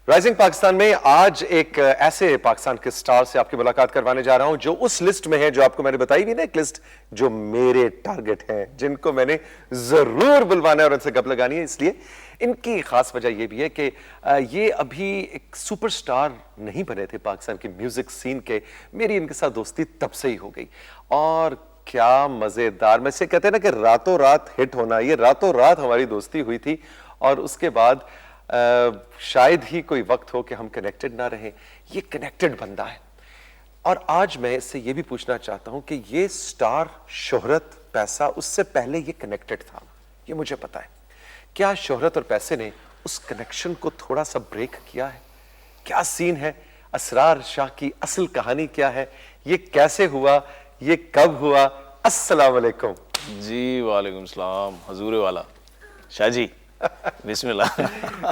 Rising Pakistan में आज एक ऐसे पाकिस्तान के स्टार से आपकी मुलाकात करवाने जा रहा हूं जो उस लिस्ट में है जो आपको मैंने बताई भी ना, एक लिस्ट जो मेरे टारगेट हैं, जिनको मैंने जरूर बुलवाना है और उनसे गप लगानी है। इसलिए इनकी खास वजह यह भी है कि ये अभी एक सुपरस्टार नहीं बने थे पाकिस्तान के म्यूजिक सीन के। मेरी इनके साथ दोस्ती तब से ही हो गई और क्या मजेदार, मैं से कहते हैं ना कि रातों रात हिट होना, ये रातों रात हमारी दोस्ती हुई थी और उसके बाद शायद ही कोई वक्त हो कि हम कनेक्टेड ना रहें। ये कनेक्टेड बंदा है और आज मैं इससे ये भी पूछना चाहता हूं कि ये स्टार, शोहरत, पैसा, उससे पहले ये कनेक्टेड था, ये मुझे पता है। क्या शोहरत और पैसे ने उस कनेक्शन को थोड़ा सा ब्रेक किया है? क्या सीन है? असरार शाह की असल कहानी क्या है? ये कैसे हुआ? ये कब हुआ? अस्सलाम वालेकुम जी। वालेकुम सलाम हजूर वाला शाह जी, बिस्मिल्लाह।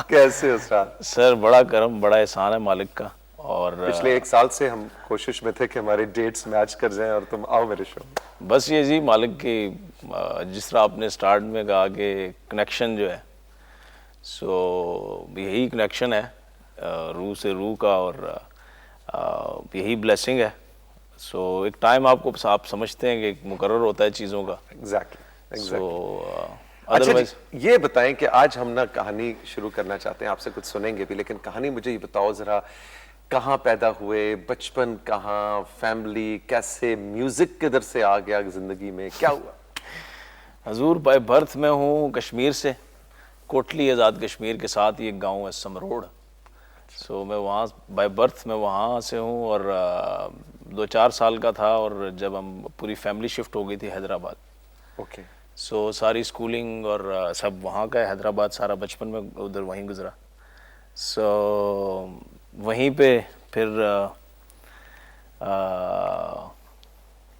कैसे हो सर? बड़ा करम, बड़ा एहसान है मालिक का। और पिछले एक साल से हम कोशिश में थे कि हमारे डेट्स मैच कर जाएं और तुम आओ मेरे शो में। बस ये जी मालिक की, जिस तरह आपने स्टार्ट में कहा कि कनेक्शन जो है, सो यही कनेक्शन है रूह से रूह का और यही ब्लेसिंग है। सो एक टाइम आपको आप समझते हैं कि एक मुकर्रर होता है चीज़ों का। एग्जैक्टली। सो अच्छा जी, ये बताएं कि आज हम ना कहानी शुरू करना चाहते हैं, आपसे कुछ सुनेंगे भी, लेकिन कहानी मुझे ये बताओ जरा, कहाँ पैदा हुए, बचपन कहाँ, फैमिली कैसे, म्यूजिक किधर से आ गया जिंदगी में, क्या हुआ? हजूर बाय बर्थ में हूँ कश्मीर से, कोटली आज़ाद कश्मीर के साथ ही एक गांव है समरोड़। सो मैं वहाँ बाय बर्थ में वहाँ से हूँ और 2-4 साल का था और जब हम पूरी फैमिली शिफ्ट हो गई थी हैदराबाद। ओके। सो सारी स्कूलिंग और सब वहाँ का है, हैदराबाद सारा बचपन में उधर वहीं गुजरा। सो वहीं पे फिर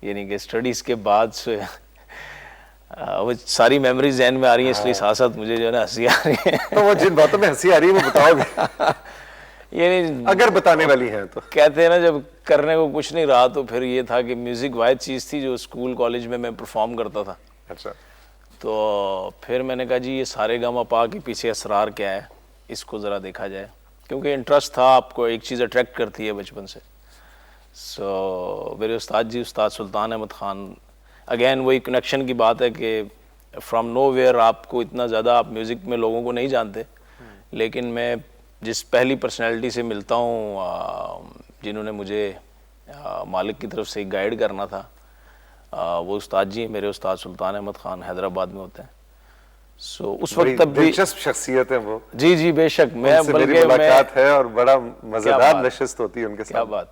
यानी कि स्टडीज़ के बाद से वो सारी मेमोरीज जहन में आ रही हैं, इसलिए साथ साथ मुझे जो है ना हंसी आ रही है। तो वो जिन बातों में हंसी आ रही है वो बताओगे? ये अगर बताने वाली है तो। कहते हैं ना, जब करने को कुछ नहीं रहा तो फिर ये था कि म्यूज़िक वाहिद चीज़ थी जो स्कूल कॉलेज में मैं परफॉर्म करता था। अच्छा। तो फिर मैंने कहा जी ये सारे गामा पा के पीछे असरार क्या है, इसको ज़रा देखा जाए, क्योंकि इंटरेस्ट था, आपको एक चीज़ अट्रैक्ट करती है बचपन से। सो मेरे उस्ताद जी, उस्ताद सुल्तान अहमद ख़ान, अगेन वही कनेक्शन की बात है कि फ्रॉम नो वेयर आपको इतना ज़्यादा, आप म्यूज़िक में लोगों को नहीं जानते, लेकिन मैं जिस पहली पर्सनैलिटी से मिलता हूँ जिन्होंने मुझे मालिक की तरफ से गाइड करना था, वो उस्ताद जी मेरे उस्ताद सुल्तान अहमद ख़ान हैदराबाद में होते हैं। सो उस वक्त तब भी दिलचस्प शख्सियत है वो। जी जी बेशक, मैं मेरी मुलाकात है और बड़ा मजेदार नशिस्त होती है उनके साथ। क्या बात।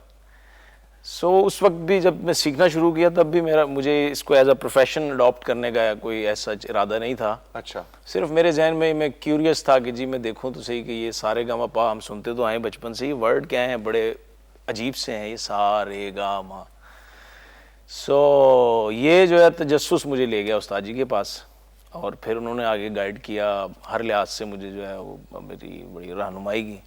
सो उस वक्त भी जब मैं सीखना शुरू किया तब भी मुझे इसको एज अ प्रोफेशन अडॉप्ट करने का कोई ऐसा इरादा नहीं था। अच्छा। सिर्फ मेरे जहन में मैं क्यूरियस था कि जी मैं देखूं तो सही कि ये सारे गामा पा हम सुनते तो आए बचपन से, ये वर्ड क्या हैं, बड़े अजीब से हैं ये सारे गामा। सो ये जो है तजस्सुस मुझे ले गया उस्ताद जी के पास और फिर उन्होंने आगे गाइड किया, हर लिहाज से मुझे जो है वो मेरी बड़ी रहनुमाई की।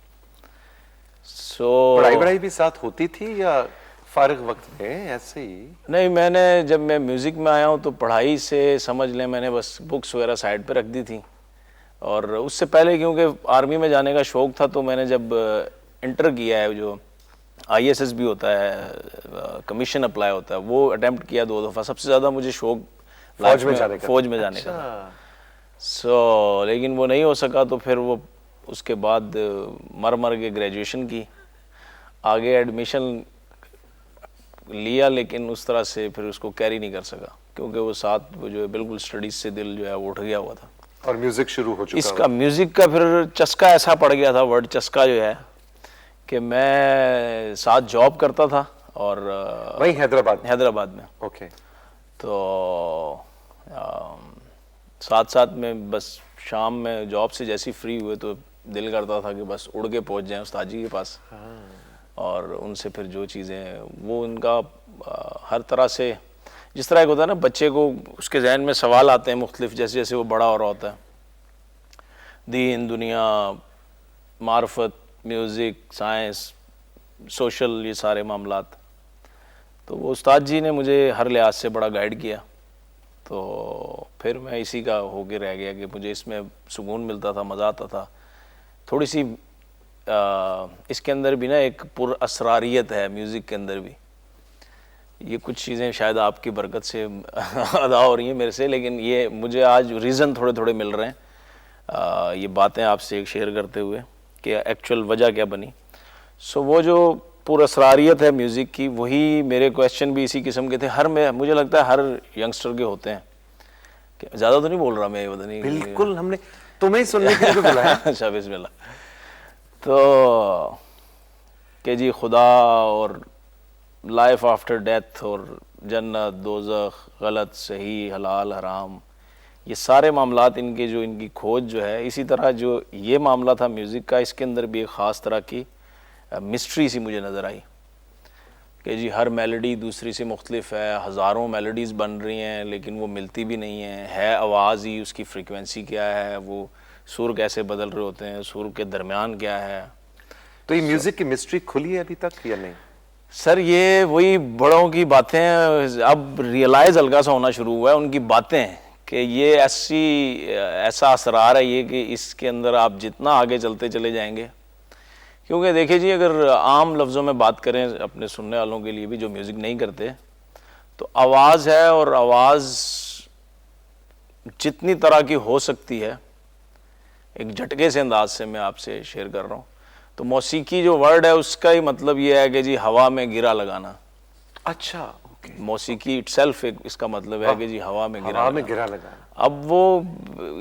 सो पढ़ाई भी साथ होती थी या फारिग वक्त में ऐसे ही? नहीं, मैंने जब मैं म्यूज़िक में आया हूँ तो पढ़ाई से समझ लें मैंने बस बुक्स वगैरह साइड पे रख दी थी। और उससे पहले क्योंकि आर्मी में जाने का शौक़ था तो मैंने जब इंटर किया है, जो ISS भी होता है, कमीशन अप्लाई होता है, वो अटेम्प्ट किया 2 दफ़ा। सबसे ज़्यादा मुझे शौक़ फौज में जाने का था। सो लेकिन वो नहीं हो सका तो फिर वो उसके बाद मर के ग्रेजुएशन की, आगे एडमिशन लिया, लेकिन उस तरह से फिर उसको कैरी नहीं कर सका क्योंकि वो साथ वो जो है बिल्कुल स्टडीज से दिल जो है वो उठ गया हुआ था और म्यूजिक शुरू हो चुका। इसका म्यूजिक का फिर चस्का ऐसा पड़ गया था, वर्ड चस्का जो है, कि मैं साथ जॉब करता था और वहीं हैदराबाद में। ओके। तो साथ साथ में बस शाम में जॉब से जैसे फ्री हुए तो दिल करता था कि बस उड़ के पहुंच जाएं उस्ताद जी के पास और उनसे फिर जो चीज़ें वो उनका हर तरह से, जिस तरह एक होता है ना बच्चे को उसके जहन में सवाल आते हैं मुख्तलिफ, जैसे जैसे वो बड़ा हो रहा होता है, दीन, दुनिया, मार्फत, म्यूज़िक, साइंस, सोशल, ये सारे मामलात। तो वो उस्ताद जी ने मुझे हर लिहाज से बड़ा गाइड किया। तो फिर मैं इसी का होके रह गया कि मुझे इसमें सुकून मिलता था, मज़ा आता था। थोड़ी सी इसके अंदर भी ना एक पुर असरारियत है म्यूज़िक के अंदर भी। ये कुछ चीज़ें शायद आपकी बरकत से अदा हो रही हैं मेरे से, लेकिन ये मुझे आज रीज़न थोड़े थोड़े मिल रहे हैं ये बातें आपसे एक शेयर करते हुए कि एक्चुअल वजह क्या बनी। सो वो जो पुरअसरारियत है म्यूज़िक की, वही मेरे क्वेश्चन भी इसी किस्म के थे। मुझे लगता है हर यंगस्टर के होते हैं। ज़्यादा तो नहीं बोल रहा मैं, ये पता नहीं। बिल्कुल, हमने तुम्हें ही सुनने के लिए बुलाया। अच्छा, बिस्मिल्लाह। तो कि जी खुदा और लाइफ आफ्टर डेथ और जन्नत दोज़ख, गलत सही, हलाल हराम, ये सारे मामलात इनके जो इनकी खोज जो है, इसी तरह जो ये मामला था म्यूज़िक का, इसके अंदर भी एक ख़ास तरह की मिस्ट्री सी मुझे नज़र आई कि जी हर मेलोडी दूसरी से मुख्तलिफ है, हज़ारों मेलोडीज़ बन रही हैं लेकिन वो मिलती भी नहीं है आवाज़ ही, उसकी फ्रीक्वेंसी क्या है, वो सुर कैसे बदल रहे होते हैं, सुर के दरमियान क्या है। तो ये म्यूजिक की मिस्ट्री खुली है अभी तक या नहीं? सर ये वही बड़ों की बातें, अब रियलाइज़ हल्का सा होना शुरू हुआ है उनकी बातें कि ये ऐसा असरार है ये कि इसके अंदर आप जितना आगे चलते चले जाएंगे। क्योंकि देखिए जी, अगर आम लफ्ज़ों में बात करें अपने सुनने वालों के लिए भी जो म्यूज़िक नहीं करते, तो आवाज़ है, और आवाज़ जितनी तरह की हो सकती है, एक झटके से अंदाज से मैं आपसे शेयर कर रहा हूँ। तो मौसीकी जो वर्ड है उसका ही मतलब ये है कि जी हवा में गिरा लगाना। अच्छा, मौसीकी इटसेल्फ एक इसका मतलब है कि जी हवा में गिरा लगाना। अब वो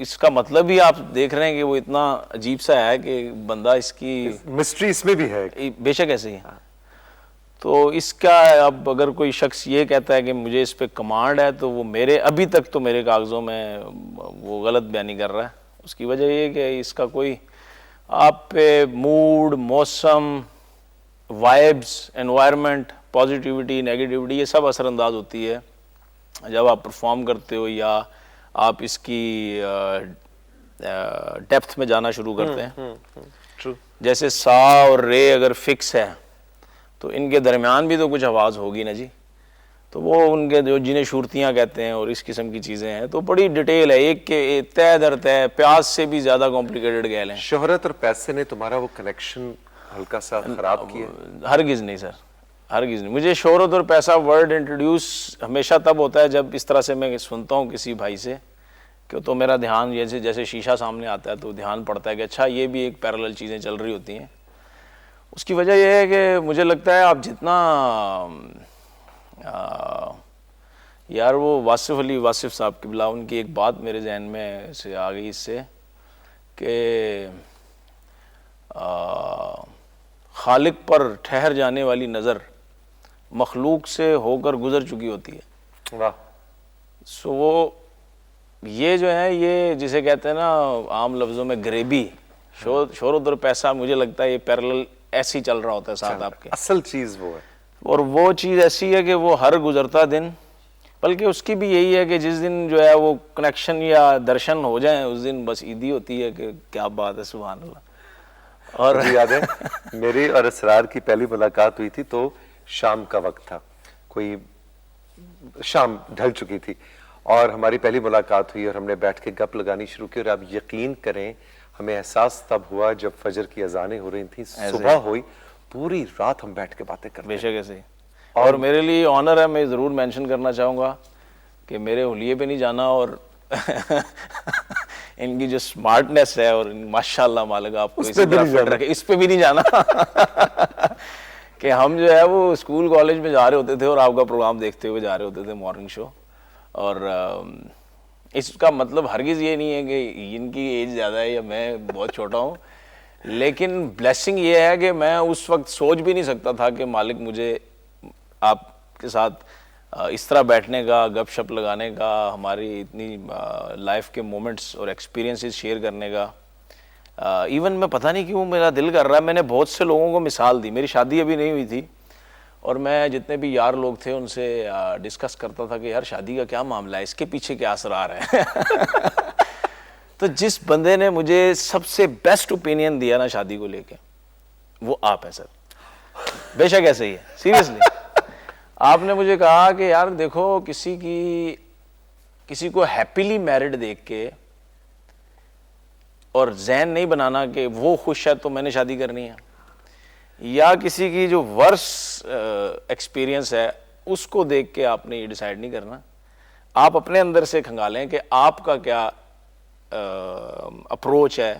इसका मतलब ही आप देख रहे हैं कि वो इतना अजीब सा है कि बंदा इसकी मिस्ट्री इसमें भी है। बेशक ऐसे ही है। तो इसका अब अगर कोई शख्स ये कहता है कि मुझे इस पे कमांड है, तो वो मेरे अभी तक तो मेरे कागज़ों में वो गलत बयानी कर रहा है। उसकी वजह ये कि इसका कोई आप पे मूड, मौसम, वाइब्स, एनवायरनमेंप, पॉजिटिविटी, नेगेटिविटी, ये सब असरअंदाज होती है जब आप परफॉर्म करते हो या आप इसकी डेप्थ में जाना शुरू करते हैं। ट्रू। जैसे सा और रे अगर फिक्स है तो इनके दरमियान भी तो कुछ आवाज़ होगी ना जी। तो वो उनके जो जिन्हें शुरतियाँ कहते हैं और इस किस्म की चीज़ें हैं, तो बड़ी डिटेल है, एक के तय दर तय, प्याज से भी ज़्यादा कॉम्प्लिकेटेड कह लें। शोहरत और पैसे ने तुम्हारा वो कनेक्शन हल्का सा खराब किया? हरगिज़ नहीं सर, हरगिज़ नहीं। मुझे शोहरत और पैसा वर्ड इंट्रोड्यूस हमेशा तब होता है जब इस तरह से मैं सुनता हूँ किसी भाई से, कि तो मेरा ध्यान जैसे शीशा सामने आता है तो ध्यान पड़ता है कि अच्छा ये भी एक पैरेलल चीज़ें चल रही होती हैं। उसकी वजह यह है कि मुझे लगता है आप जितना यार वो वासिफ साहब की बिला, उनकी एक बात मेरे जहन में से आ गई इससे कि खालिक पर ठहर जाने वाली नज़र मखलूक से होकर गुजर चुकी होती है। वाह। सो वो ये जो है, ये जिसे कहते हैं ना आम लफ्ज़ों में गरीबी, शोहरत और पैसा, मुझे लगता है ये पैरेलल ऐसे ही चल रहा होता है साथ आपके। असल चीज़ वो है, और वो चीज़ ऐसी है कि वो हर गुजरता दिन, बल्कि उसकी भी यही है कि जिस दिन जो है वो कनेक्शन या दर्शन हो जाए उस दिन बस ईदी होती है कि क्या बात है, सुभान अल्लाह। और मुझे याद है मेरी और असरार की पहली मुलाकात हुई थी तो शाम का वक्त था, कोई शाम ढल चुकी थी और हमारी पहली मुलाकात हुई और हमने बैठ के गप लगानी शुरू की। और आप यकीन करें, हमें एहसास तब हुआ जब फजर की अजानें हो रही थी, सुबह हुई, पूरी रात हम बैठ के बातें करते। बेशक ऐसे। और मेरे लिए ऑनर है, मैं ज़रूर मेंशन करना चाहूँगा कि मेरे हुलिये पे नहीं जाना, और इनकी जो स्मार्टनेस है और माशाल्लाह मालिक आपको इस पे भी नहीं जाना कि हम जो है वो स्कूल कॉलेज में जा रहे होते थे और आपका प्रोग्राम देखते हुए जा रहे होते थे, मॉर्निंग शो। और इसका मतलब हरगिज़ ये नहीं है कि इनकी एज ज़्यादा है या मैं बहुत छोटा हूँ, लेकिन ब्लेसिंग ये है कि मैं उस वक्त सोच भी नहीं सकता था कि मालिक मुझे आपके साथ इस तरह बैठने का, गपशप लगाने का, हमारी इतनी लाइफ के मोमेंट्स और एक्सपीरियंसेस शेयर करने का। इवन मैं पता नहीं क्यों मेरा दिल कर रहा है, मैंने बहुत से लोगों को मिसाल दी, मेरी शादी अभी नहीं हुई थी और मैं जितने भी यार लोग थे उनसे डिस्कस करता था कि यार शादी का क्या मामला है, इसके पीछे क्या असरार है। तो जिस बंदे ने मुझे सबसे बेस्ट ओपिनियन दिया ना शादी को लेके, वो आप हैं सर। बेशक ऐसे ही है, सीरियसली। आपने मुझे कहा कि यार देखो, किसी को हैप्पीली मैरिड देख के और जहन नहीं बनाना कि वो खुश है तो मैंने शादी करनी है, या किसी की जो वर्स एक्सपीरियंस है उसको देख के आपने ये डिसाइड नहीं करना। आप अपने अंदर से खंगालें कि आपका क्या अप्रोच है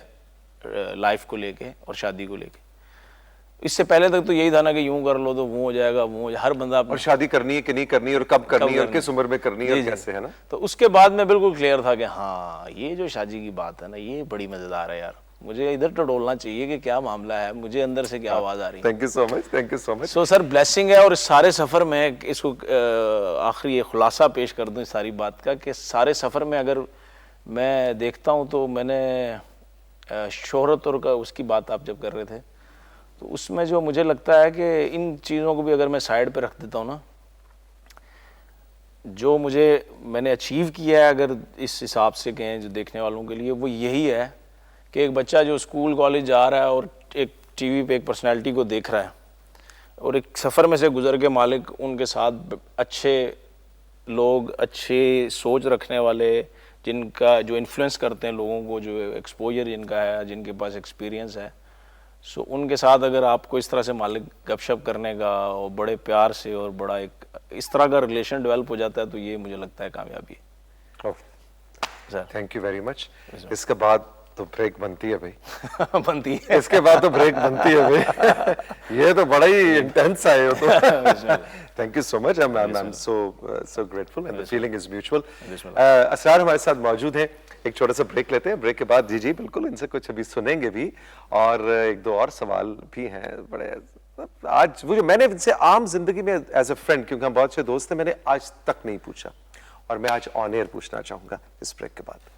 लाइफ को लेके और शादी को लेके। इससे पहले तक तो यही था ना कि यूं कर लो तो वो हो जाएगा, वो हो जाएगा, हर बंदा और शादी करनी है कि नहीं करनी है, और कब करनी है, और किस उम्र में करनी है, और कैसे, है ना। तो उसके बाद में बिल्कुल क्लियर था कि हाँ ये जो शादी की बात है ना ये बड़ी मजेदार है यार, मुझे इधर टटोलना चाहिए कि क्या मामला है, मुझे अंदर से क्या आवाज आ रही है। Thank you so much, thank you so much. So sir blessing है। और इस सारे सफ़र में इसको आखिरी ये खुलासा पेश कर दूं इस सारी बात का कि सारे सफ़र में अगर मैं देखता हूं तो मैंने शोहरत और का उसकी बात आप जब कर रहे थे तो उसमें जो मुझे लगता है कि इन चीज़ों को भी अगर मैं साइड पे रख देता हूँ ना, जो मैंने अचीव किया है अगर इस हिसाब से कहें जो देखने वालों के लिए, वो यही है कि एक बच्चा जो स्कूल कॉलेज जा रहा है और एक टीवी पे एक पर्सनैलिटी को देख रहा है और एक सफ़र में से गुजर के मालिक उनके साथ अच्छे लोग, अच्छे सोच रखने वाले, जिनका जो इन्फ्लुएंस करते हैं लोगों को, जो एक्सपोजर जिनका है, जिनके पास एक्सपीरियंस है, सो उनके साथ अगर आपको इस तरह से मालिक गपशप करने का और बड़े प्यार से और बड़ा एक इस तरह का रिलेशन डेवलप हो जाता है तो ये मुझे लगता है कामयाबी है sir. Thank you very much. इसके बाद तो ब्रेक बनती है भाई बनती है इसके बाद तो ब्रेक बनती है भाई ये तो बड़ा ही इंटेंस आए हो तो thank you so much. I am so grateful and the feeling is mutual. Asrar हमारे साथ मौजूद हैं, एक छोटा सा ब्रेक लेते हैं, ब्रेक के बाद जी जी बिल्कुल इनसे कुछ अभी सुनेंगे भी और एक दो और सवाल भी हैं बड़े। आज वो जो मैंने इनसे आम जिंदगी में एज अ फ्रेंड, क्योंकि हम बहुत से दोस्त हैं, मैंने आज तक नहीं पूछा और मैं आज ऑन एयर पूछना चाहूंगा इस ब्रेक के बाद।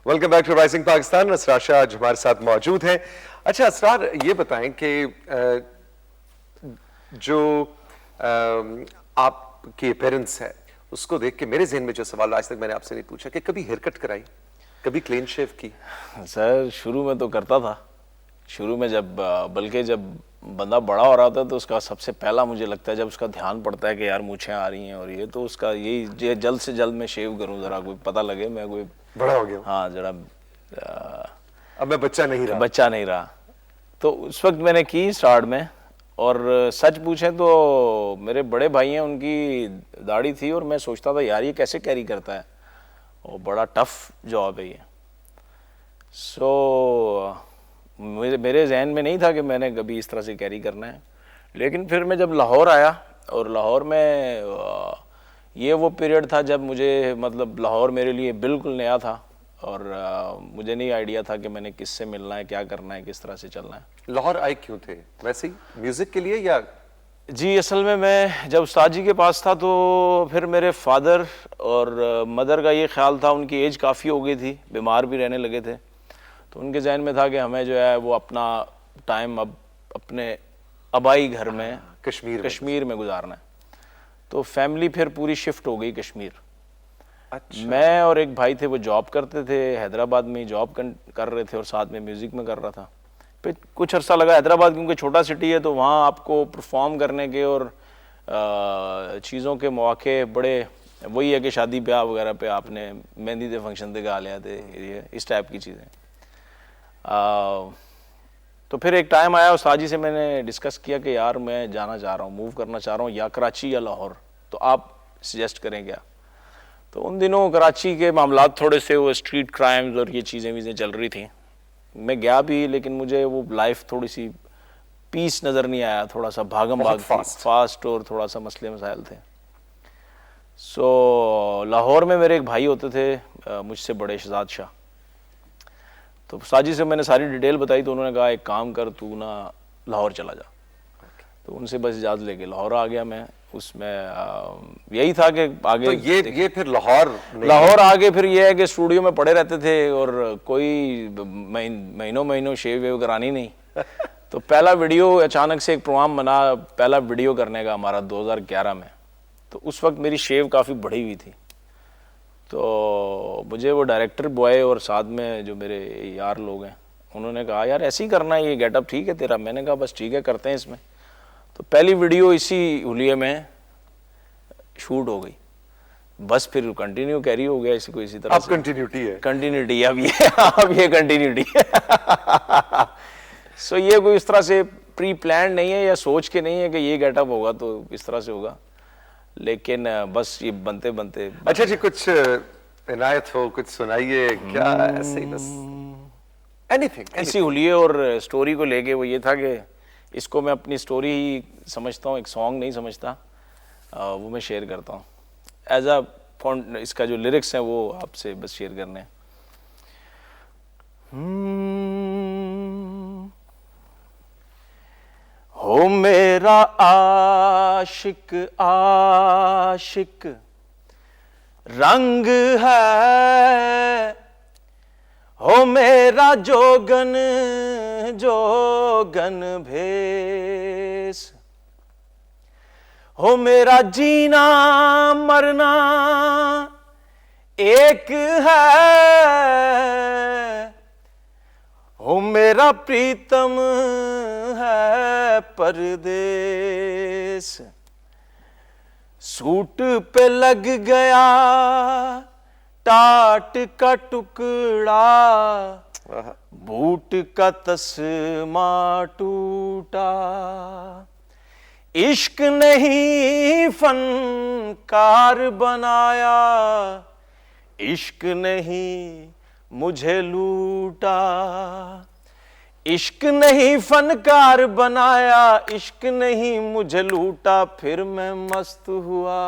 Welcome back to rising Pakistan. Asrar Shah आज हमारे साथ मौजूद हैं। अच्छा असरार, ये बताएं कि जो आपके पेरेंट्स है उसको देख के मेरे जहन में जो सवाल आज तक मैंने आपसे नहीं पूछा कि कभी हेयर कट कराई, कभी क्लीन शेव की? सर शुरू में तो करता था, शुरू में जब बल्कि जब बंदा बड़ा हो रहा था तो उसका सबसे पहला मुझे लगता है जब उसका ध्यान पड़ता है कि यार मूछें आ रही हैं और ये, तो उसका यही जल्द से जल्द मैं शेव करूं, जरा कोई पता लगे मैं कोई बड़ा हो गया। हाँ जरा अब मैं बच्चा नहीं रहा। तो उस वक्त मैंने की स्टार्ट में, और सच पूछें तो मेरे बड़े भाई हैं उनकी दाढ़ी थी और मैं सोचता था यार ये कैसे कैरी करता है, और बड़ा टफ जॉब है ये। सो मेरे जहन में नहीं था कि मैंने कभी इस तरह से कैरी करना है। लेकिन फिर मैं जब लाहौर आया, और लाहौर में ये वो पीरियड था जब मुझे मतलब लाहौर मेरे लिए बिल्कुल नया था और मुझे नहीं आइडिया था कि मैंने किससे मिलना है, क्या करना है, किस तरह से चलना है। लाहौर आए क्यों थे? वैसे ही म्यूजिक के लिए या? जी असल में मैं जब उस्ताद जी के पास था तो फिर मेरे फादर और मदर का ये ख्याल था, उनकी एज काफ़ी हो गई थी, बीमार भी रहने लगे थे, तो उनके जहन में था कि हमें जो है वो अपना टाइम अब अपने आबाई घर में कश्मीर में गुजारना है। तो फैमिली फिर पूरी शिफ्ट हो गई कश्मीर। अच्छा। मैं और एक भाई थे वो जॉब करते थे हैदराबाद में, जॉब कर रहे थे और साथ में म्यूज़िक में कर रहा था। फिर कुछ अर्सा लगा हैदराबाद, क्योंकि छोटा सिटी है तो वहाँ आपको परफॉर्म करने के और चीज़ों के मौके बड़े, वही है कि शादी ब्याह वगैरह पे आपने मेहंदी दे फंक्शन दे गा लिया थे, ये इस टाइप की चीज़ें। तो फिर एक टाइम आया, उस्ताद जी से मैंने डिस्कस किया कि यार मैं जाना चाह रहा हूँ, मूव करना चाह रहा हूँ या कराची या लाहौर, तो आप सजेस्ट करें क्या? तो उन दिनों कराची के मामलात थोड़े से वो स्ट्रीट क्राइम्स और ये चीज़ें चल रही थी। मैं गया भी लेकिन मुझे वो लाइफ थोड़ी सी पीस नज़र नहीं आया, थोड़ा सा भागम भाग फास्ट और थोड़ा सा मसले मसाइल थे। सो लाहौर में मेरे एक भाई होते थे मुझसे बड़े, शहजाद शाह। तो साजी से मैंने सारी डिटेल बताई तो उन्होंने कहा एक काम कर, तू ना लाहौर चला जा। तो उनसे बस इजाज़त लेके लाहौर आ गया मैं। उसमें यही था कि आगे तो ये फिर लाहौर आगे फिर ये है कि स्टूडियो में पड़े रहते थे और कोई महीनों शेव वेव करानी नहीं। तो पहला वीडियो अचानक से एक प्रोग्राम बना, पहला वीडियो करने का हमारा 2011 में। तो उस वक्त मेरी शेव काफ़ी बढ़ी हुई थी, तो मुझे वो डायरेक्टर बॉय और साथ में जो मेरे यार लोग हैं उन्होंने कहा यार ऐसे ही करना है, ये गेटअप ठीक है तेरा। मैंने कहा बस ठीक है करते हैं इसमें। तो पहली वीडियो इसी हुलिये में शूट हो गई, बस फिर कंटिन्यू कैरी हो गया इसी को इसी तरह अब कंटिन्यूटी है। कंटिन्यूटी अब ये कंटिन्यूटी सो ये कोई इस तरह से प्री प्लान नहीं है या सोच के नहीं है कि ये गेटअप होगा तो इस तरह से होगा, लेकिन बस ये बनते बनते। अच्छा जी, कुछ इनायत हो, कुछ सुनाइए क्या ऐसे ही बस एनीथिंग। इसी हुलिये और स्टोरी को लेके वो ये था कि इसको मैं अपनी स्टोरी ही समझता हूँ, एक सॉन्ग नहीं समझता, वो मैं शेयर करता हूँ एज अ फॉन्ट। इसका जो लिरिक्स हैं वो आपसे बस शेयर करने हैं। हो मेरा आशिक आशिक रंग है, हो मेरा जोगन जोगन भेस, हो मेरा जीना मरना एक है, हो मेरा प्रीतम है परदेस। सूट पे लग गया टाट का टुकड़ा, बूट का तस्मा टूटा, इश्क नहीं फनकार बनाया, इश्क नहीं मुझे लूटा, इश्क नहीं फनकार बनाया, इश्क नहीं मुझे लूटा, फिर मैं मस्त हुआ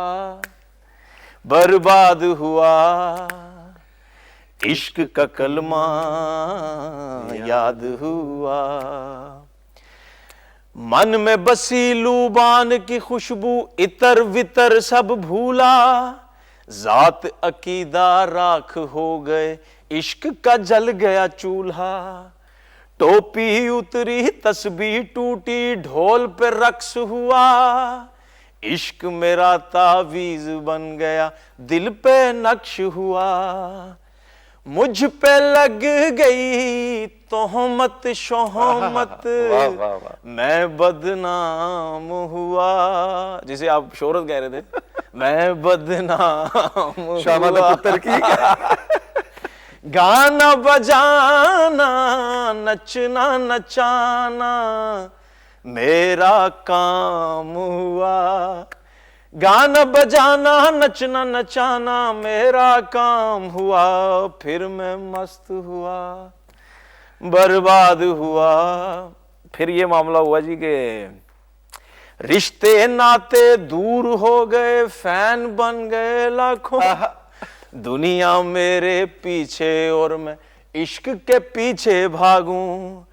बर्बाद हुआ, इश्क का कलमा याद हुआ, मन में बसी लूबान की खुशबू इतर वितर सब भूला, जात अकीदा राख हो गए, इश्क का जल गया चूल्हा, टोपी उतरी तस्बीह टूटी, ढोल पे रक्स हुआ, इश्क मेरा तावीज बन गया, दिल पे नक्श हुआ, मुझ पे लग गई तोहमत शोहमत, मैं बदनाम हुआ, जिसे आप शोहरत कह रहे थे, मैं बदनाम हुआ, गाना बजाना नचना नचाना मेरा काम हुआ, गाना बजाना नचना नचाना मेरा काम हुआ, फिर मैं मस्त हुआ बर्बाद हुआ। फिर ये मामला हुआ जी के रिश्ते नाते दूर हो गए, फैन बन गए लाखों, दुनिया मेरे पीछे और मैं इश्क के पीछे भागूं,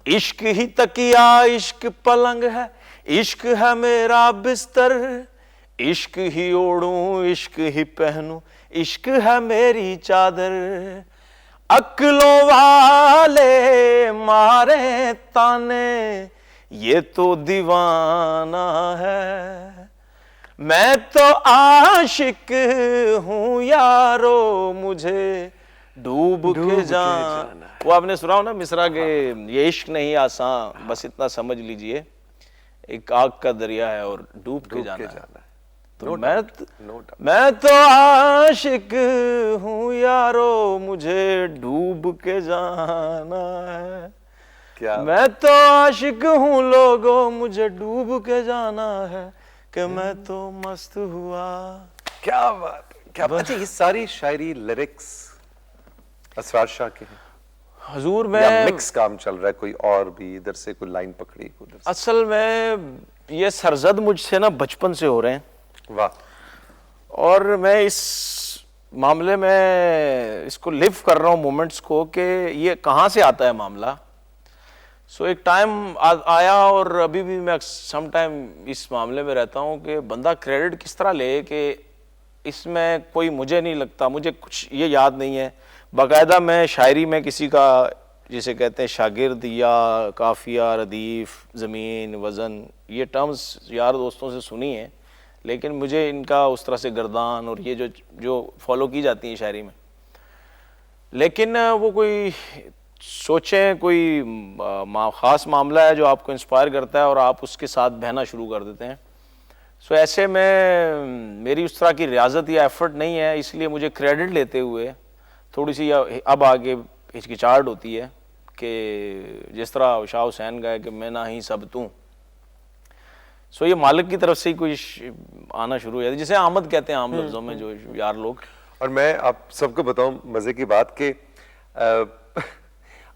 इश्क ही तकिया इश्क पलंग है, इश्क है मेरा बिस्तर, इश्क ही ओढ़ूं इश्क ही पहनूं, इश्क है मेरी चादर, अक्लों वाले मारे ताने ये तो दीवाना है, मैं तो आशिक हूँ यारो मुझे डूब के जाना। वो आपने सुना हो ना मिसरा के, ये इश्क नहीं आसान बस इतना समझ लीजिए, एक आग का दरिया है और डूब के जाना है। तो मैं तो आशिक हूँ यारो मुझे डूब के जाना है, क्या मैं तो आशिक हूँ लोगों मुझे डूब के जाना है, कि मैं तो मस्त हुआ। क्या बात, क्या बात। अच्छा, ये सारी शायरी लिरिक्स असरार शाह के हैं हुजूर? मैं मिक्स काम चल रहा है, कोई और भी इधर से कोई लाइन पकड़ी उधर से? असल में ये सरजद मुझसे ना बचपन से हो रहे हैं। वाह। और मैं इस मामले में इसको लिव कर रहा हूँ मोमेंट्स को कि ये कहाँ से आता है मामला। सो एक टाइम आया और अभी भी मैं सम टाइम इस मामले में रहता हूँ कि बंदा क्रेडिट किस तरह ले कि इसमें कोई, मुझे नहीं लगता, मुझे कुछ ये याद नहीं है। बाकायदा मैं शायरी में किसी का जिसे कहते हैं शागिर्द या काफिया, रदीफ, ज़मीन, वज़न, ये टर्म्स यार दोस्तों से सुनी है, लेकिन मुझे इनका उस तरह से गर्दान और ये जो जो फॉलो की जाती है शायरी में, लेकिन वो कोई सोचें कोई ख़ास मामला है जो आपको इंस्पायर करता है और आप उसके साथ बहना शुरू कर देते हैं। सो ऐसे में मेरी उस तरह की रियाजत या एफर्ट नहीं है, इसलिए मुझे क्रेडिट लेते हुए थोड़ी सी अब आगे हिचकिचाहट होती है कि जिस तरह शाह हुसैन का है कि मैं ना ही सब तू। सो ये मालिक की तरफ से ही कोई आना शुरू हो जाता है, जिसे आमद कहते हैं आम लफ्ज़ों में जो यार लोग। और मैं आप सबको बताऊं मजे की बात कि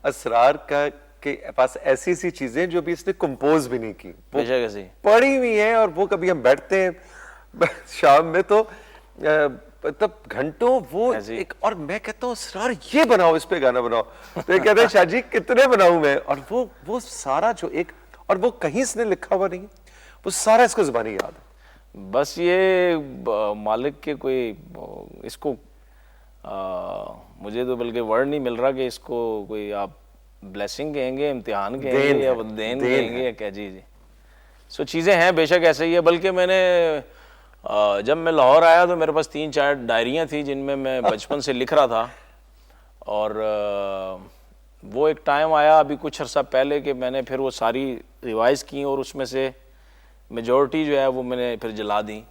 असरार का के पास ऐसी सी चीजें जो भी इसने कंपोज भी नहीं की, बेशक ऐसी पड़ी हुई हैं, और वो कभी हम बैठते हैं शाम में तो तब घंटों वो एक, और मैं कहता हूँ असरार ये बनाओ, इस पे गाना बनाओ, तो ये कहते हैं शाहजी कितने बनाऊं मैं, और वो सारा जो एक, और वो कहीं इसने लिखा हुआ नहीं, वो सारा इसको जुबानी याद है। बस ये मालिक के कोई इसको मुझे तो बल्कि वर्ड नहीं मिल रहा कि इसको कोई आप ब्लेसिंग कहेंगे, इम्तिहान कहेंगे या देन कहेंगे या क्या। जी जी। सो चीज़ें हैं बेशक ऐसे ही है, बल्कि मैंने जब मैं लाहौर आया तो मेरे पास 3-4 डायरियाँ थी जिनमें मैं बचपन से लिख रहा था, और वो एक टाइम आया अभी कुछ अर्सा पहले कि मैंने फिर वो सारी रिवाइज़ की और उसमें से मेजॉरिटी जो है वो मैंने फिर जला दी,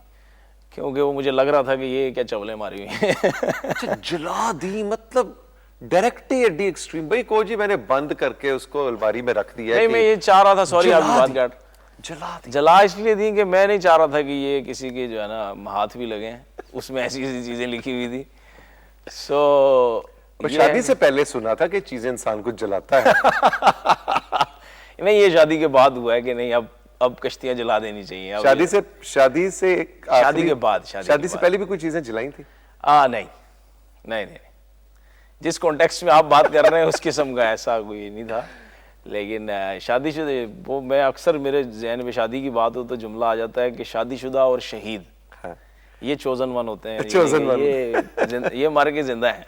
क्योंकि वो मुझे लग रहा था कि ये क्या चवलें मारी हुई अच्छा, जला दी मतलब डायरेक्ट ही एडी एक्सट्रीम। भाई को जी मैंने बंद करके उसको अलमारी में रख दिया। नहीं, मैं ये चाह रहा था, सॉरी आपकी बात काट, जला इसलिए दी कि मैं नहीं चाह रहा था कि ये किसी के जो है ना हाथ भी लगे, उसमें ऐसी ऐसी चीजें लिखी हुई थी। सो शादी से पहले सुना था कि चीजें इंसान को जलाता है। नहीं, ये शादी के बाद हुआ है कि नहीं अब कश्तियां जला देनी चाहिए। शादी से शादी के बाद, शादी से पहले भी कोई चीजें जलाई थी? नहीं नहीं नहीं, जिस कॉन्टेक्स्ट में आप बात कर रहे हैं उस किस्म का ऐसा कोई नहीं था, लेकिन शादीशुदा वो मैं अक्सर मेरे जहन में शादी की बात हो तो जुमला आ जाता है कि शादीशुदा और शहीद, हाँ, ये चोजन वन होते हैं, चोजन वन, ये मर के जिंदा है।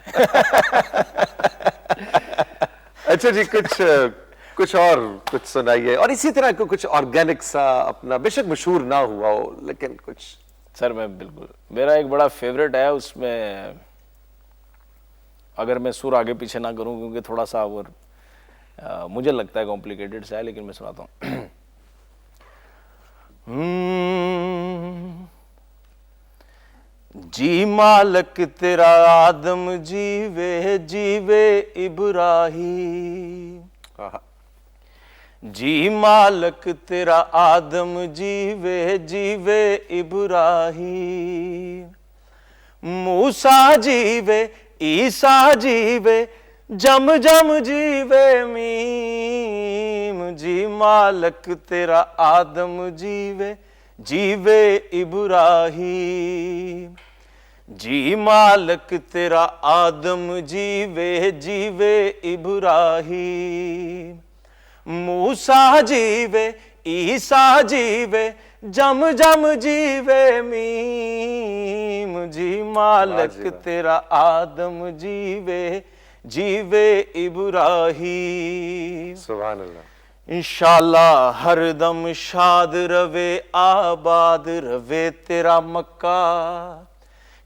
अच्छा जी, कुछ और कुछ सुनाइए, और इसी तरह को कुछ ऑर्गेनिक सा अपना, बेशक मशहूर ना हुआ हो लेकिन कुछ। सर मैं बिल्कुल, मेरा एक बड़ा फेवरेट है, उसमें अगर मैं सुर आगे पीछे ना करूं क्योंकि थोड़ा सा वो मुझे लगता है कॉम्प्लिकेटेड सा है, लेकिन मैं सुनाता हूँ। जी मालक तेरा आदम जीवे जीवे इब्राहिम, जी मालक तेरा आदम जीवे जीवे इब्राहिम, मूसा जीवे ईसा जीवे जम जम जीवे मीम, जी मालक तेरा आदम जीवे जीवे इब्राहिम, जी मालक तेरा आदम जीवे जीवे इब्राहिम, मूसा जीवे ईसा जीवे जम जम जीवे मीम, जी मालक तेरा आदम जीवे जीवे इब्राहिम। सुभान अल्लाह। इंशाअल्लाह हरदम शाद रवे आबाद रवे तेरा मक्का,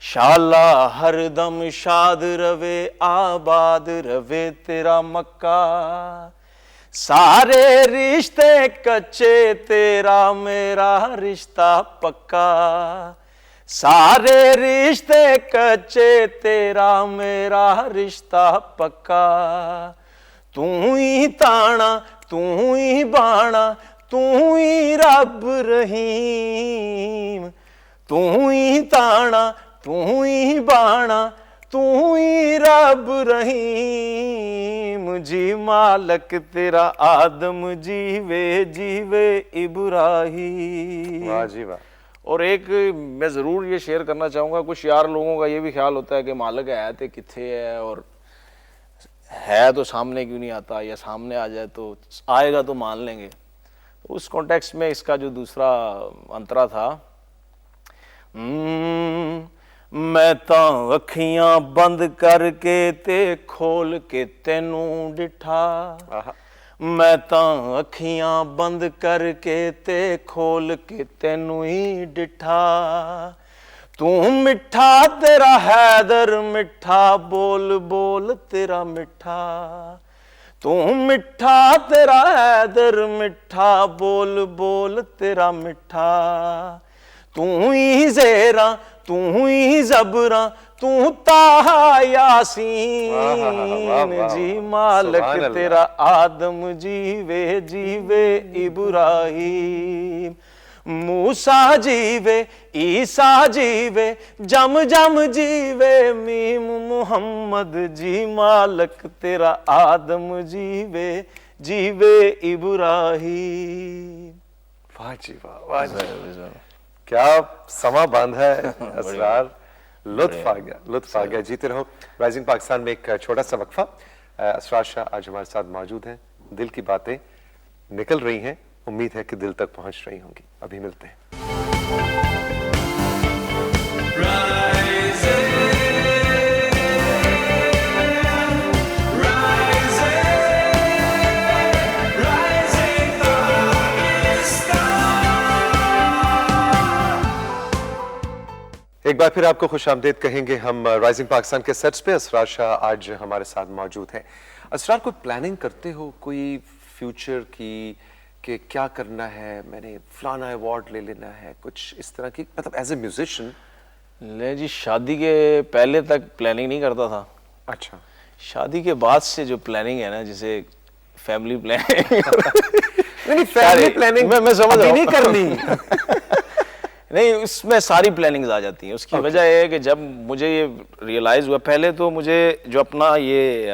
इंशाअल्लाह हरदम शाद रवे आबाद रवे तेरा मक्का, सारे रिश्ते कच्चे तेरा मेरा रिश्ता पक्का, सारे रिश्ते कच्चे तेरा मेरा रिश्ता पक्का, तू ही ताना तू ही बाणा तू ही रब रहीम, तू ही ताना तू ही बाणा तू ही रब रहीम, जी मालक तेरा आदम जीवे जीवे इब्राहिम। वाह जी वाह। और एक मैं ज़रूर ये शेयर करना चाहूँगा, कुछ यार लोगों का ये भी ख्याल होता है कि मालिक है तो किथे है, और है तो सामने क्यों नहीं आता, या सामने आ जाए तो आएगा तो मान लेंगे। तो उस कॉन्टेक्स्ट में इसका जो दूसरा अंतरा था, मैं तां अखियां बंद करके ते खोल के तेनू डिठा, मैं तां अखियां बंद करके ते खोल के तेनू ही डिठा, तू मिठा तेरा हैदर मिठा, बोल बोल तेरा मिठा, तू मिठा तेरा हैदर मिठा, बोल बोल तेरा मिठा, तू ही ज़ेरा तू ही ज़बरा तू ताहा यासीन, जी मालिक तेरा आदम जीवे जीवे इब्राहीम, मूसा जीवे ईसा जीवे जम जम जीवे मीम मुहम्मद, जी मालिक तेरा आदम जीवे जीवे इब्राहीम। वाह जी वाह, वाह जी, क्या समा बांध है असरार, लुत्फ आ गया, लुत्फ आ गया। जीते रहो। राइजिंग पाकिस्तान में एक छोटा सा वक्फा। असरार शाह आज हमारे साथ मौजूद हैं, दिल की बातें निकल रही हैं, उम्मीद है कि दिल तक पहुंच रही होंगी। अभी मिलते हैं। एक बार फिर आपको खुशामदीद कहेंगे हम राइजिंग पाकिस्तान के सेट्स पे। असरार शाह आज हमारे साथ मौजूद हैं। असरार, कोई प्लानिंग करते हो कोई फ्यूचर की कि क्या करना है, मैंने फलाना अवार्ड ले लेना है, कुछ इस तरह की, मतलब एज ए म्यूजिशियन? ले जी, शादी के पहले तक प्लानिंग नहीं करता था। अच्छा। शादी के बाद से जो प्लानिंग है ना, जिसे फैमिली प्लानिंग नहीं, फैमिली प्लानिंग मैं समझ रहा हूं। नहीं करनी नहीं, उसमें सारी प्लानिंग्स आ जाती हैं। उसकी वजह यह है कि जब मुझे ये रियलाइज़ हुआ, पहले तो मुझे जो अपना ये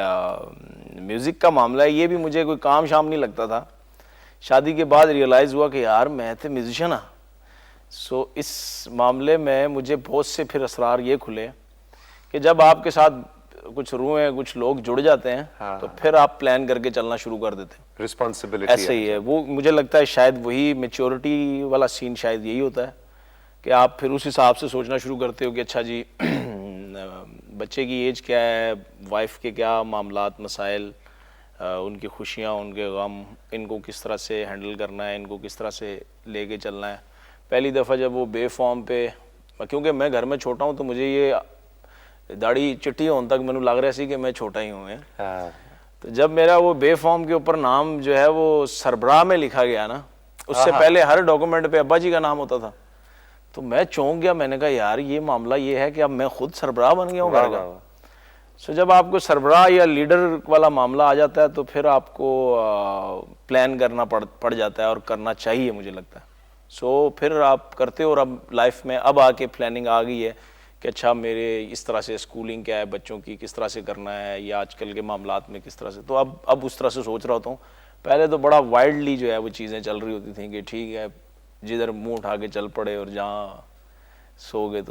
म्यूज़िक का मामला है, ये भी मुझे कोई काम शाम नहीं लगता था। शादी के बाद रियलाइज़ हुआ कि यार मैं तो म्यूजिशियन हाँ। सो इस मामले में मुझे बहुत से फिर असरार ये खुले कि जब आपके साथ कुछ रूहें, कुछ लोग जुड़ जाते हैं, हाँ, तो फिर आप प्लान करके चलना शुरू कर देते हैं। रिस्पॉन्सिबिलिटी ऐसे ही है वो। मुझे लगता है शायद वही मेच्योरिटी वाला सीन शायद यही होता है कि आप फिर उस हिसाब से सोचना शुरू करते हो कि अच्छा जी बच्चे की एज क्या है, वाइफ के क्या मामलात मसाइल, उनकी खुशियाँ, उनके गम, इनको किस तरह से हैंडल करना है, इनको किस तरह से लेके चलना है। पहली दफ़ा जब वो बेफॉर्म पे, क्योंकि मैं घर में छोटा हूँ तो मुझे ये दाढ़ी चिट्टी होने तक मैंने लग रहा सी कि मैं छोटा ही हूँ। तो जब मेरा वो बेफॉर्म के ऊपर नाम जो है वो सरबराह में लिखा गया ना, उससे पहले हर डॉक्यूमेंट पे अब्बा जी का नाम होता था, तो मैं चौंक गया। मैंने कहा यार ये मामला ये है कि अब मैं खुद सरबराह बन गया हूँ घर का। सो जब आपको सरबराह या लीडर वाला मामला आ जाता है तो फिर आपको प्लान करना पड़ जाता है, और करना चाहिए मुझे लगता है। सो फिर आप करते हो। और अब लाइफ में अब आके प्लानिंग आ गई है कि अच्छा मेरे इस तरह से स्कूलिंग क्या है, बच्चों की किस तरह से करना है, या आजकल के मामलात में किस तरह से। तो अब उस तरह से सोच रहा होता हूँ। पहले तो बड़ा वाइल्डली जो है वो चीज़ें चल रही होती थी कि ठीक है जिधर मुंह उठा के चल पड़े, और जहाँ सो गए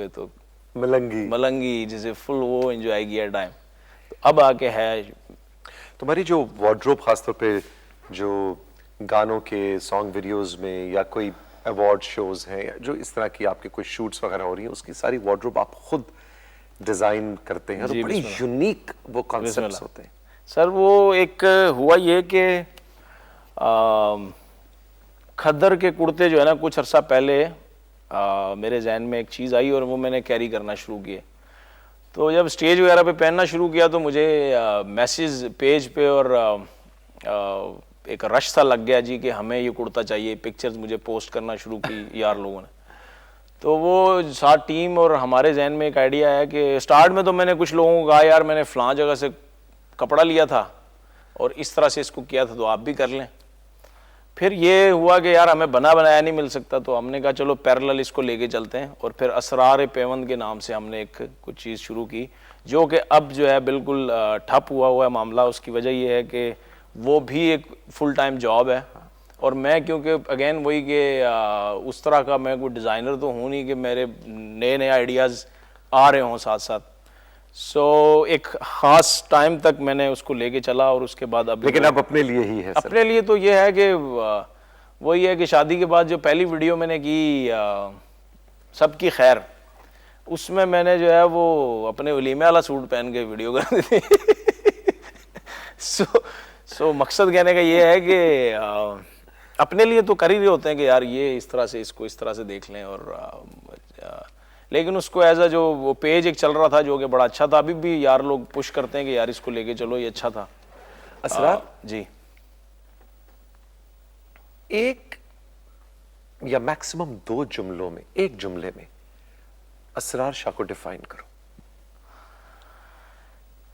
तो मलंगी जिसे फुल वो एंजॉय किया टाइम। तो अब आके है तुम्हारी जो वार्डरोब, खासतौर पे जो गानों के सॉन्ग वीडियोस में या कोई अवार्ड शोज हैं, या जो इस तरह की आपके कोई शूट्स वगैरह हो रही हैं, उसकी सारी वार्डरोब आप खुद डिजाइन करते हैं, तो बड़ी यूनिक वो कॉन्सेप्ट्स होते हैं। सर वो एक हुआ ये कि खद्दर के कुर्ते जो है ना, कुछ अरसा पहले मेरे जहन में एक चीज़ आई और वो मैंने कैरी करना शुरू किए। तो जब स्टेज वगैरह पे पहनना शुरू किया तो मुझे मैसेज पेज पे और एक रश सा लग गया जी कि हमें ये कुर्ता चाहिए। पिक्चर्स मुझे पोस्ट करना शुरू की यार लोगों ने। तो वो साथ टीम और हमारे जहन में एक आइडिया है कि स्टार्ट में तो मैंने कुछ लोगों को कहा यार मैंने फ़लाँ जगह से कपड़ा लिया था और इस तरह से इसको किया था, तो आप भी कर लें। फिर ये हुआ कि यार हमें बना बनाया नहीं मिल सकता, तो हमने कहा चलो पैरेलल इसको लेके चलते हैं। और फिर असरार पेवंद के नाम से हमने एक कुछ चीज़ शुरू की, जो कि अब जो है बिल्कुल ठप हुआ है मामला। उसकी वजह ये है कि वो भी एक फुल टाइम जॉब है, और मैं क्योंकि अगेन वही कि उस तरह का मैं कोई डिज़ाइनर तो हूँ नहीं कि मेरे नए नए आइडियाज़ आ रहे हों साथ साथ। सो एक ख़ास टाइम तक मैंने उसको लेके चला, और उसके बाद अब लेकिन अब अपने लिए ही है सर। अपने लिए तो ये है कि वही है कि शादी के बाद जो पहली वीडियो मैंने की सबकी खैर, उसमें मैंने जो है वो अपने वलीमे वाला सूट पहन के वीडियो कर दी थी। सो मकसद कहने का ये है कि अपने लिए तो कर ही रहे होते हैं कि यार ये इस तरह से, इसको इस तरह से देख लें, और लेकिन उसको एज अ जो वो पेज एक चल रहा था जो कि बड़ा अच्छा था, अभी भी यार लोग पुश करते हैं कि यार इसको लेके चलो, ये अच्छा था। असरार जी, एक या मैक्सिमम 2 जुमलों में, एक जुमले में असरार शाह को डिफाइन करो।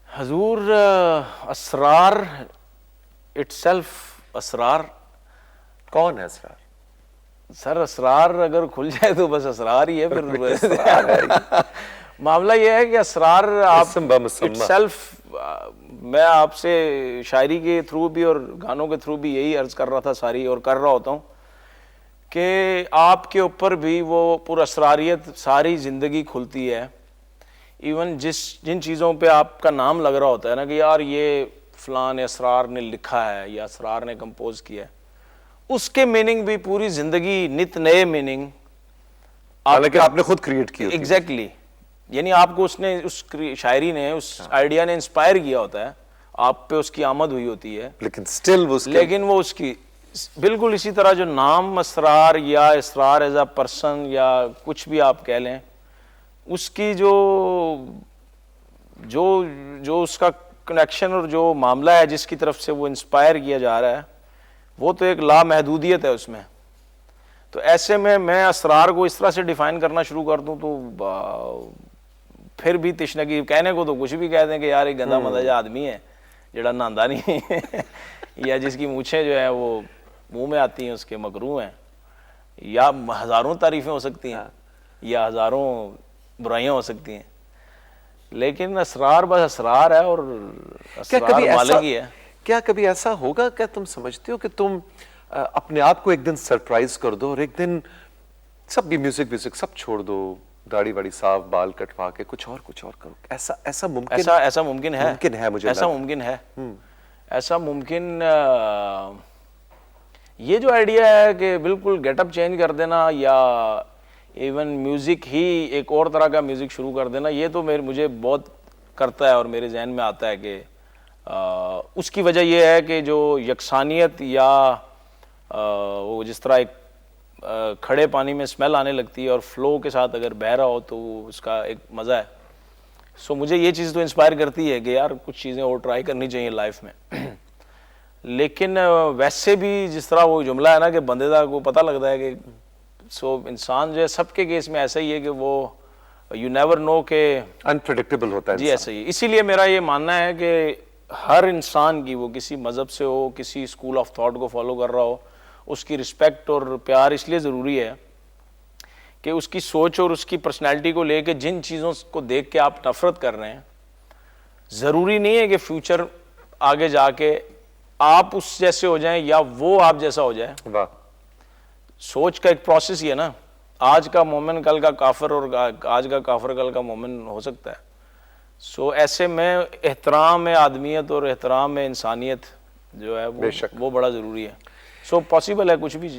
हजूर, असरार इटसेल्फ, असरार। कौन है असरार? सर असरार अगर खुल जाए तो बस असरार ही है फिर। मामला ये है कि असरार आप इटसेल्फ, मैं आपसे शायरी के थ्रू भी और गानों के थ्रू भी यही अर्ज कर रहा था सारी, और कर रहा होता हूँ कि आपके ऊपर भी वो पुरअसरारियत सारी ज़िंदगी खुलती है। इवन जिन चीज़ों पे आपका नाम लग रहा होता है ना कि यार ये फलान असरार ने लिखा है या असरार ने कंपोज किया है, उसके मीनिंग भी पूरी ज़िंदगी नित नए मीनिंग हालांकि आपने खुद क्रिएट की। एग्जैक्टली, यानी आपको उसने, उस शायरी ने, उस आइडिया ने इंस्पायर किया होता है, आप पे उसकी आमद हुई होती है, लेकिन स्टिल वो उसकी बिल्कुल इसी तरह जो नाम असरार या इसरार एज अ पर्सन या कुछ भी आप कह लें, उसकी जो जो जो उसका कनेक्शन और जो मामला है जिसकी तरफ से वो इंस्पायर किया जा रहा है, वो तो एक लामहदूदियत है उसमें। तो ऐसे में मैं असरार को इस तरह से डिफाइन करना शुरू कर दूं तो फिर भी तिश्नगी, कहने को तो कुछ भी कह दें कि यार एक गंदा मंदा आदमी है जड़ा नहांदा नहीं या जिसकी मूछें जो है वो मुंह में आती हैं, उसके मकरू हैं, या हज़ारों तारीफ़ें हो सकती हैं या हज़ारों बुराइयां हो सकती हैं, लेकिन असरार बस असरार है और असरार मालिक ही है। क्या कभी ऐसा होगा, क्या तुम समझते हो कि तुम अपने आप को एक दिन सरप्राइज कर दो और एक दिन सब भी म्यूजिक सब छोड़ दो, दाढ़ी वाड़ी साफ, बाल कटवा के कुछ और करो? ऐसा मुमकिन है मुझे ऐसा मुमकिन है, ऐसा मुमकिन। ये जो आइडिया है कि बिल्कुल गेटअप चेंज कर देना या इवन म्यूजिक ही एक और तरह का म्यूजिक शुरू कर देना, ये तो मुझे बहुत करता है और मेरे जहन में आता है कि उसकी वजह यह है कि जो यकसानियत या वो जिस तरह एक खड़े पानी में स्मेल आने लगती है और फ्लो के साथ अगर बह रहा हो तो उसका एक मज़ा है। सो मुझे ये चीज़ तो इंस्पायर करती है कि यार कुछ चीज़ें और ट्राई करनी चाहिए लाइफ में। लेकिन वैसे भी जिस तरह वो जुमला है ना कि बंदेदा को पता लगता है कि इंसान जो है सबके केस में ऐसा ही है कि वो यू नेवर नो के अनप्रेडिक्टेबल होता है जी, ऐसा ही। इसीलिए मेरा ये मानना है कि हर इंसान की, वो किसी मज़हब से हो, किसी स्कूल ऑफ थॉट को फॉलो कर रहा हो, उसकी रिस्पेक्ट और प्यार इसलिए ज़रूरी है कि उसकी सोच और उसकी पर्सनैलिटी को लेके जिन चीज़ों को देख के आप नफरत कर रहे हैं, ज़रूरी नहीं है कि फ्यूचर आगे जाके आप उस जैसे हो जाएं या वो आप जैसा हो जाए। वाह। सोच का एक प्रोसेस ही है ना, आज का मोमिन कल का काफिर और आज का काफिर कल का मोमिन हो सकता है। सो ऐसे में एहतराम आदमियत और एहतराम इंसानियत जो है वो बड़ा ज़रूरी है। सो पॉसिबल है कुछ भी,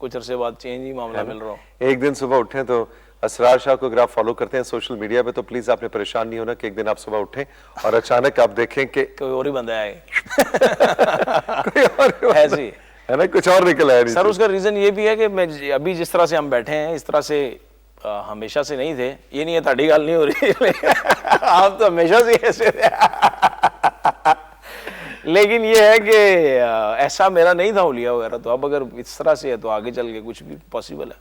कुछ अरसे बाद चेंज ही मामला मिल रहा हो। एक दिन सुबह उठें तो असरार शाह को अगर आप फॉलो करते हैं सोशल मीडिया पे तो प्लीज आपने परेशान नहीं होना कि एक दिन आप सुबह उठें और अचानक आप देखें कि कोई और ही बंदा है कोई और ऐसी है ना, कुछ और निकल आया। सर उसका रीजन ये भी है कि मैं अभी जिस तरह से हम बैठे हैं इस तरह से हमेशा से नहीं थे। ये नहीं है ताड़ी गाल नहीं हो रही आप तो हमेशा से ऐसे थे लेकिन ये है कि ऐसा मेरा नहीं था हुलिया वगैरह, तो अब अगर इस तरह से है तो आगे चल के कुछ भी पॉसिबल है।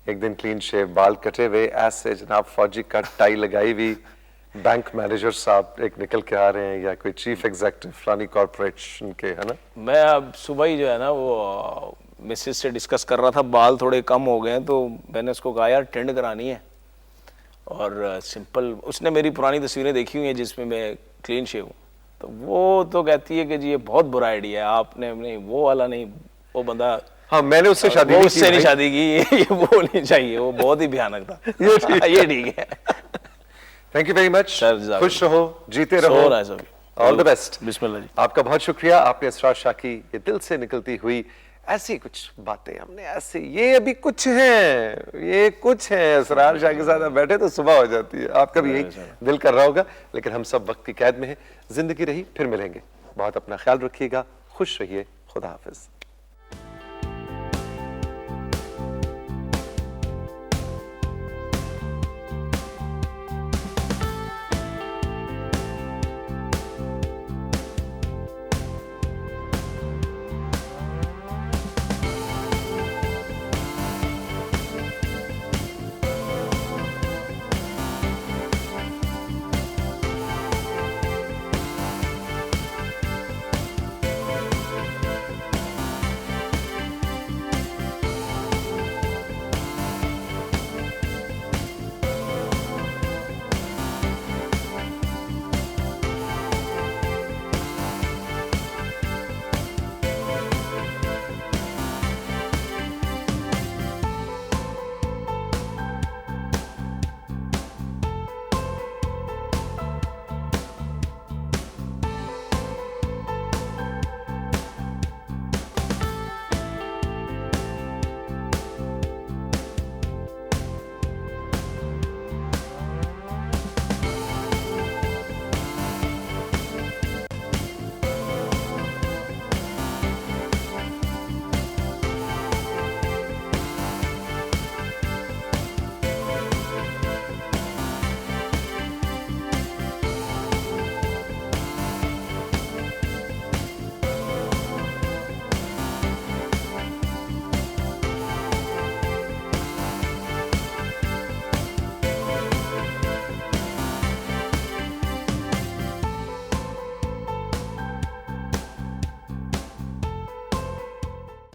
एक दिन क्लीन शेव, बाल कटे हुए, ऐसे जनाब फौजी कट, टाई लगाई हुई, बैंक मैनेजर साहब एक निकल के आ रहे हैं या कोई चीफ एग्जीक्यूटिव फलानी कॉर्पोरेशन के, है ना। मैं अब सुबह ही जो है ना वो मिसेज से डिस्कस कर रहा था, बाल थोड़े कम हो गए हैं तो मैंने उसको कहा यार टेंड करानी है, और सिंपल उसने मेरी पुरानी तस्वीरें देखी हुई हैं जिसमें मैं क्लीन शेव हूँ, तो वो तो कहती है कि जी ये बहुत बुरा आइडिया है आपने, नहीं वो वाला नहीं, वो बंदा, हाँ मैंने उससे शादी वो उससे नहीं शादी की, ये वो नहीं चाहिए, वो बहुत ही भयानक था। ये ठीक है। Thank you very much sir, खुश रहो, जीते रहो, ऑल द बेस्ट। बिस्मिल्लाह जी। आपका बहुत शुक्रिया, आपने असरार शाह की ये दिल से निकलती हुई ऐसी कुछ बातें हमने ऐसे, ये अभी कुछ हैं, ये कुछ हैं, असरार शाह के साथ आप बैठे तो सुबह हो जाती है, आपका भी यही दिल कर रहा होगा, लेकिन हम सब वक्त की कैद में हैं। जिंदगी रही, फिर मिलेंगे। बहुत अपना ख्याल रखिएगा, खुश रहिए, खुदा हाफिज।